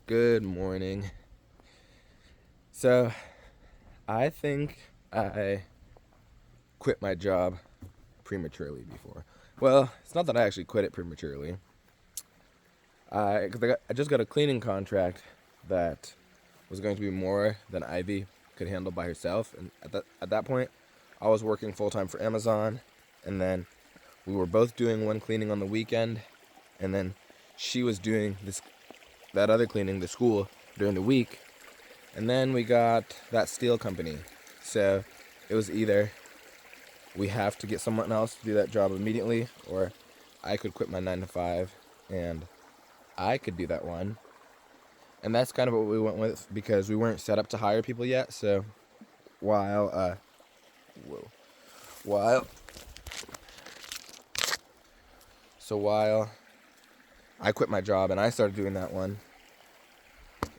Good morning. So, I think I quit my job prematurely before. Well, it's not that I actually quit it prematurely. I just got a cleaning contract that was going to be more than Ivy could handle by herself. And at that point, I was working full time for Amazon, and then we were both doing one cleaning on the weekend, and then she was doing that other cleaning, the school, during the week. And then we got that steel company. So it was either we have to get someone else to do that job immediately, or I could quit my 9 to 5 and I could do that one. And that's kind of what we went with because we weren't set up to hire people yet. So while whoa, while so while I quit my job and I started doing that one,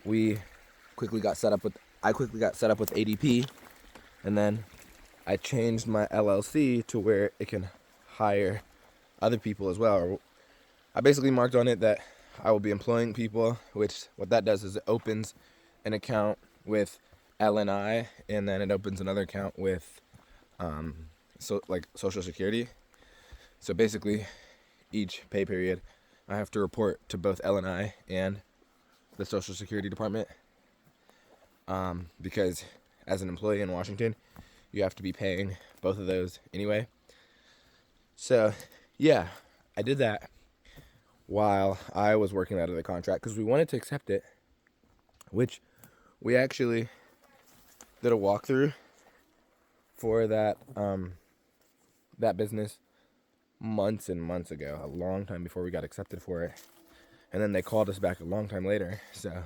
we quickly got set up with I quickly got set up with ADP, and then I changed my LLC to where it can hire other people as well. I basically marked on it that I will be employing people, which what that does is it opens an account with LNI, and then it opens another account with Social Security. So basically, each pay period, I have to report to both LNI and the Social Security Department, because as an employee in Washington, you have to be paying both of those anyway. So, yeah, I did that while I was working out of the contract because we wanted to accept it, which we actually did a walkthrough for that business months and months ago, a long time before we got accepted for it. And then they called us back a long time later. So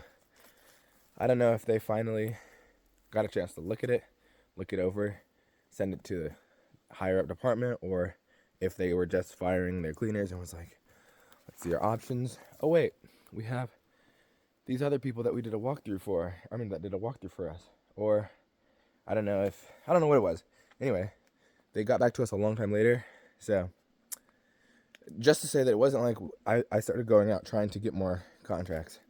I don't know if they finally got a chance to look it over, send it to the higher up department, or if they were just firing their cleaners and was like, let's see our options. Oh wait, we have these other people that did a walkthrough for us. Or I don't know what it was. Anyway, they got back to us a long time later. So just to say that it wasn't like I started going out trying to get more contracts.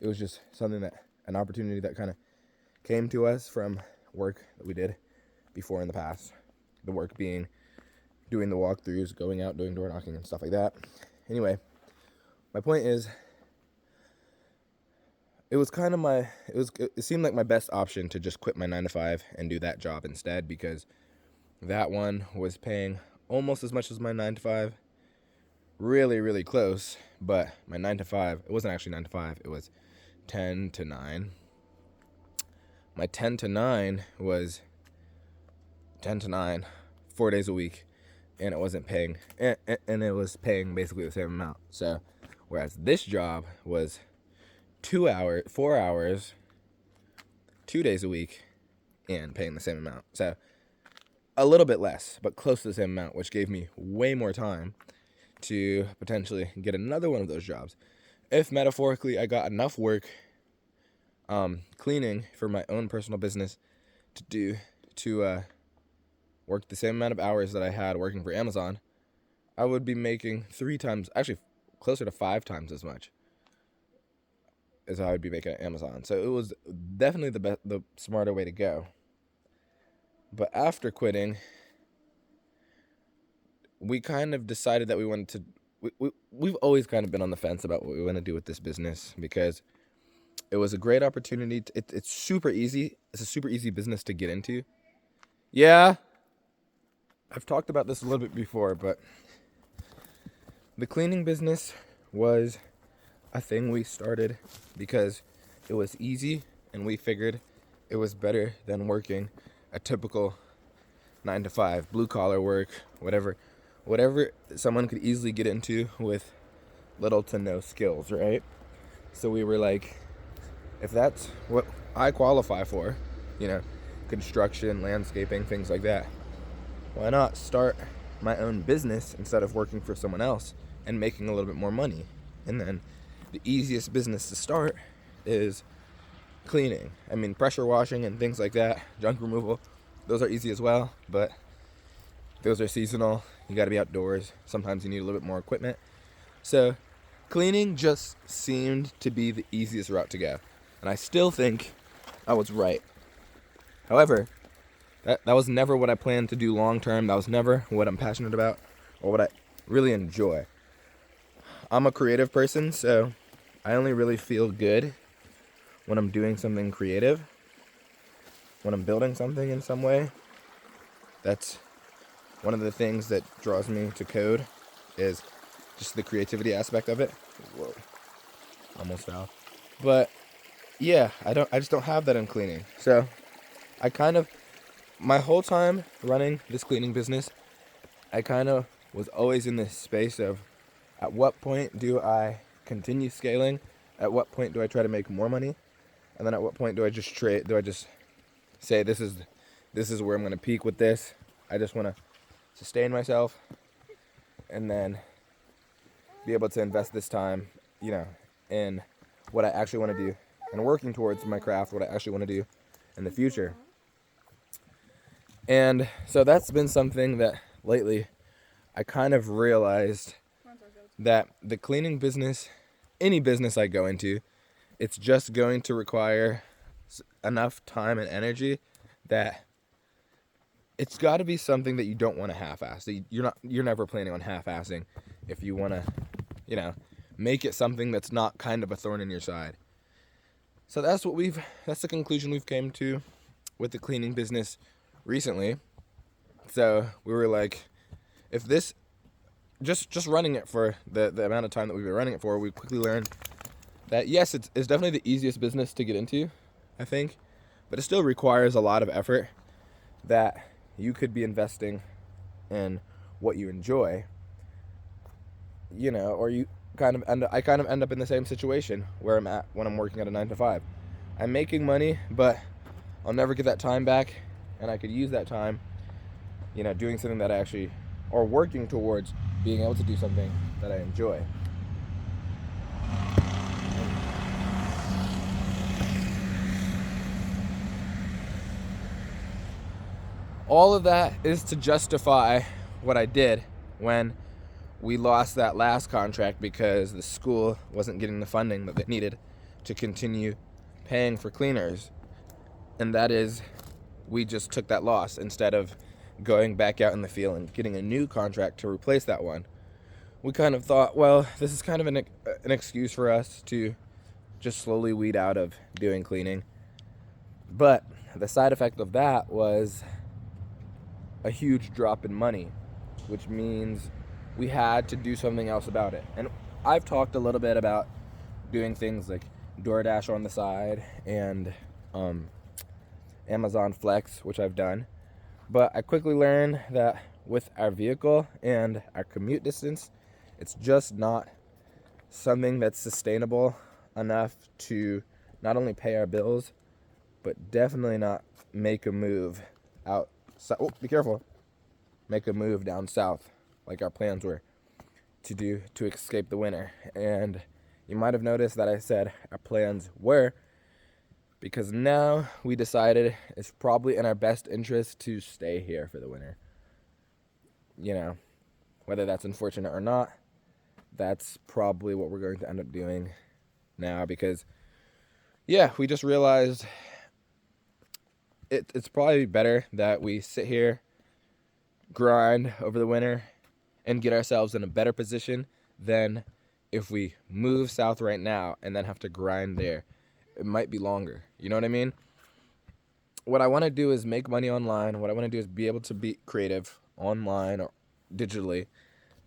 It was just an opportunity that kind of came to us from work that we did before in the past. The work being doing the walkthroughs, going out, doing door knocking and stuff like that. Anyway, my point is, it seemed like my best option to just quit my 9 to 5 and do that job instead, because that one was paying almost as much as my 9 to 5. Really, really close, but my 9 to 5, it wasn't actually 9 to 5, it was 10 to 9. My 10 to 9 was 10 to 9, 4 days a week, and it wasn't paying, and it was paying basically the same amount. So, whereas this job was 4 hours, 2 days a week, and paying the same amount. So, a little bit less, but close to the same amount, which gave me way more time to potentially get another one of those jobs. If metaphorically I got enough work cleaning for my own personal business to work the same amount of hours that I had working for Amazon, I would be making 3 times, actually closer to 5 times as much as I would be making at Amazon. So it was definitely the smarter way to go. But after quitting, we kind of decided that we wanted to. We've always kind of been on the fence about what we want to do with this business, because it was a great opportunity. It's super easy. It's a super easy business to get into. Yeah, I've talked about this a little bit before, but the cleaning business was a thing we started because it was easy, and we figured it was better than working a typical 9 to 5 blue collar work, whatever someone could easily get into with little to no skills, right? So we were like, if that's what I qualify for, construction, landscaping, things like that, why not start my own business instead of working for someone else and making a little bit more money? And then the easiest business to start is cleaning. I mean, pressure washing and things like that, junk removal, those are easy as well, but those are seasonal. You got to be outdoors. Sometimes you need a little bit more equipment. So cleaning just seemed to be the easiest route to go. And I still think I was right. However, that was never what I planned to do long term. That was never what I'm passionate about or what I really enjoy. I'm a creative person, so I only really feel good when I'm doing something creative, when I'm building something in some way. That's one of the things that draws me to code, is just the creativity aspect of it. Whoa, almost fell. But yeah, I just don't have that in cleaning. So I kind of, my whole time running this cleaning business, I kind of was always in this space of, at what point do I continue scaling? At what point do I try to make more money? And then at what point do I just trade? Do I just say this is where I'm going to peak with this? I just want to sustain myself and then be able to invest this time, in what I actually want to do and working towards my craft, what I actually want to do in the future. And so that's been something that lately I kind of realized, that the cleaning business, any business I go into, it's just going to require enough time and energy that it's got to be something that you don't want to half-ass. You're never planning on half-assing if you want to, make it something that's not kind of a thorn in your side. So that's the conclusion we've came to with the cleaning business recently. So we were like, if this, just running it for the amount of time that we've been running it for, we quickly learned that yes, it's definitely the easiest business to get into, I think, but it still requires a lot of effort that you could be investing in what you enjoy, or I kind of end up in the same situation where I'm at when I'm working at a 9 to 5. I'm making money, but I'll never get that time back, and I could use that time, doing something that I actually, or working towards being able to do something that I enjoy. All of that is to justify what I did when we lost that last contract because the school wasn't getting the funding that they needed to continue paying for cleaners. And that is, we just took that loss instead of going back out in the field and getting a new contract to replace that one. We kind of thought, well, this is kind of an excuse for us to just slowly weed out of doing cleaning. But the side effect of that was a huge drop in money, which means we had to do something else about it. And I've talked a little bit about doing things like DoorDash on the side and Amazon Flex, which I've done. But I quickly learned that with our vehicle and our commute distance, it's just not something that's sustainable enough to not only pay our bills, but definitely not make a move out. Oh, be careful. Make a move down south like our plans were to escape the winter. And you might have noticed that I said our plans were, because now we decided it's probably in our best interest to stay here for the winter. Whether that's unfortunate or not, that's probably what we're going to end up doing now, because we just realized it's probably better that we sit here, grind over the winter, and get ourselves in a better position than if we move south right now and then have to grind there. It might be longer. You know what I mean? What I want to do is make money online. What I want to do is be able to be creative online or digitally,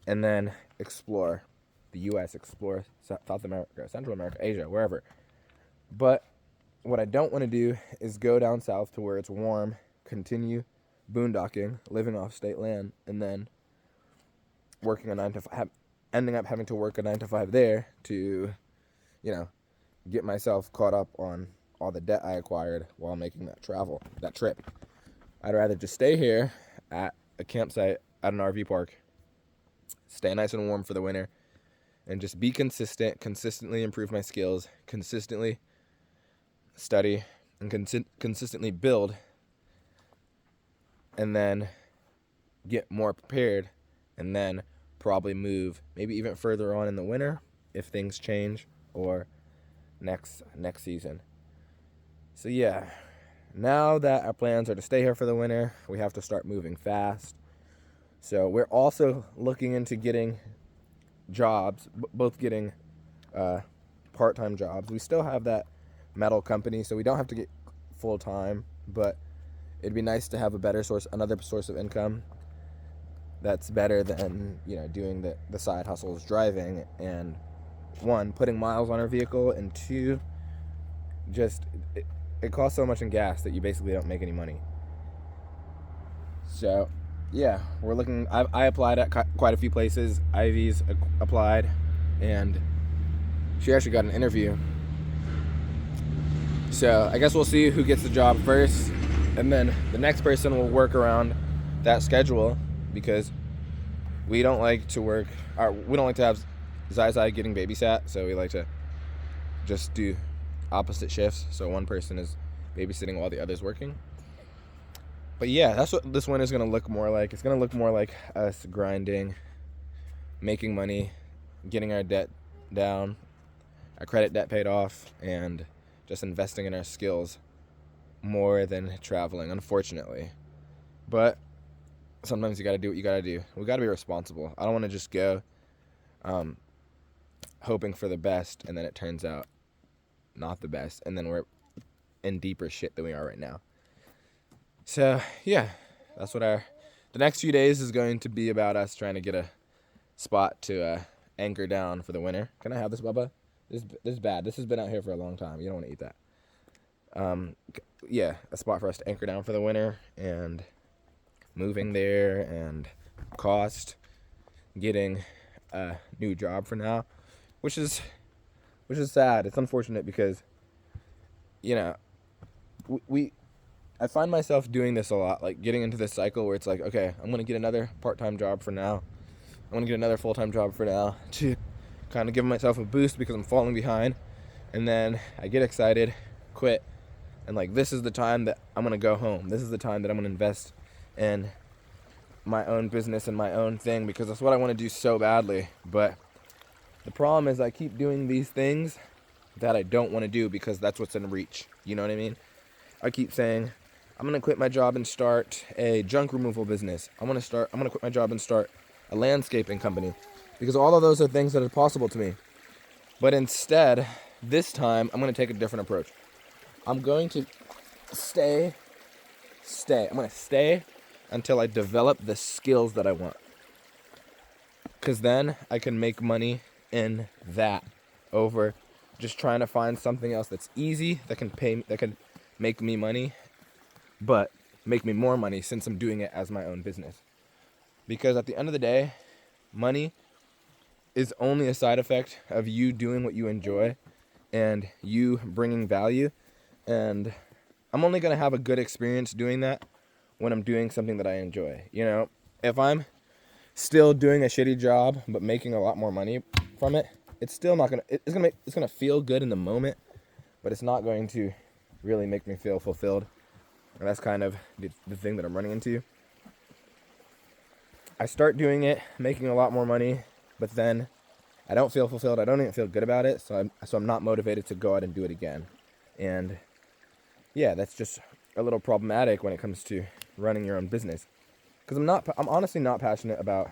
and then explore the U.S., explore South America, Central America, Asia, wherever. But what I don't want to do is go down south to where it's warm, continue boondocking, living off state land, and then working a 9 to 5, ending up having to work a 9 to 5 there to, get myself caught up on all the debt I acquired while making that trip. I'd rather just stay here at a campsite at an RV park, stay nice and warm for the winter, and just be consistent, consistently improve my skills, consistently study, and consistently build, and then get more prepared, and then probably move maybe even further on in the winter, if things change or next season. So yeah, now that our plans are to stay here for the winter, we have to start moving fast. So we're also looking into getting jobs, both getting part-time jobs. We still have that metal company, so we don't have to get full-time, but it'd be nice to have another source of income that's better than, doing the side hustles, driving, and one, putting miles on our vehicle, and two, just it costs so much in gas that you basically don't make any money. So yeah, we're looking. I applied at quite a few places. Ivy's applied, and she actually got an interview. So I guess we'll see who gets the job first, and then the next person will work around that schedule, because we don't like to work. We don't like to have Zai getting babysat, so we like to just do opposite shifts. So one person is babysitting while the other's working. But yeah, that's what this one is going to look more like. It's going to look more like us grinding, making money, getting our debt down, our credit debt paid off, and just investing in our skills more than traveling, unfortunately. But sometimes you got to do what you got to do. We got to be responsible. I don't want to just go hoping for the best, and then it turns out not the best, and then we're in deeper shit than we are right now. So yeah, that's what the next few days is going to be about us trying to get a spot to anchor down for the winter. Can I have this, Bubba? This is bad. This has been out here for a long time. You don't want to eat that. Yeah, a spot for us to anchor down for the winter, and moving there, and cost, getting a new job for now, which is sad. It's unfortunate because, I find myself doing this a lot, like getting into this cycle where it's like, okay, I'm going to get another part-time job for now. I'm going to get another full-time job for now to kind of give myself a boost because I'm falling behind. And then I get excited, quit, and like, this is the time that I'm going to go home. This is the time that I'm going to invest in my own business and my own thing, because that's what I want to do so badly. But the problem is I keep doing these things that I don't want to do because that's what's in reach. You know what I mean? I keep saying, I'm going to quit my job and start a junk removal business. I'm going to quit my job and start a landscaping company, because all of those are things that are possible to me. But instead, this time, I'm going to take a different approach. I'm going to stay. I'm going to stay until I develop the skills that I want. Because then I can make money in that over just trying to find something else that's easy, that can make me money, but make me more money since I'm doing it as my own business. Because at the end of the day, money is only a side effect of you doing what you enjoy and you bringing value. And I'm only going to have a good experience doing that when I'm doing something that I enjoy. If I'm still doing a shitty job but making a lot more money from it, it's still not going to, it's going to feel good in the moment, but it's not going to really make me feel fulfilled. And that's kind of the thing that I'm running into. I start doing it, making a lot more money, but then I don't feel fulfilled. I don't even feel good about it, so I'm not motivated to go out and do it again. And yeah, that's just a little problematic when it comes to running your own business. Because I'm honestly not passionate about,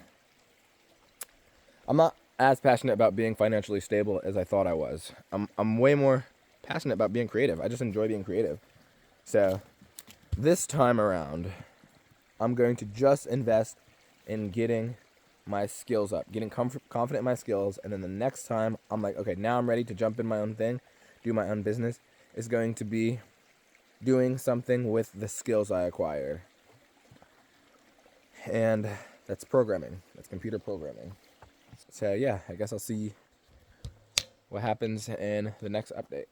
I'm not as passionate about being financially stable as I thought I was. I'm way more passionate about being creative. I just enjoy being creative. So this time around, I'm going to just invest in getting my skills up, getting confident in my skills, and then the next time I'm like, okay, now I'm ready to jump in my own thing, do my own business, is going to be doing something with the skills I acquire. And that's programming. That's computer programming. So yeah, I guess I'll see what happens in the next update.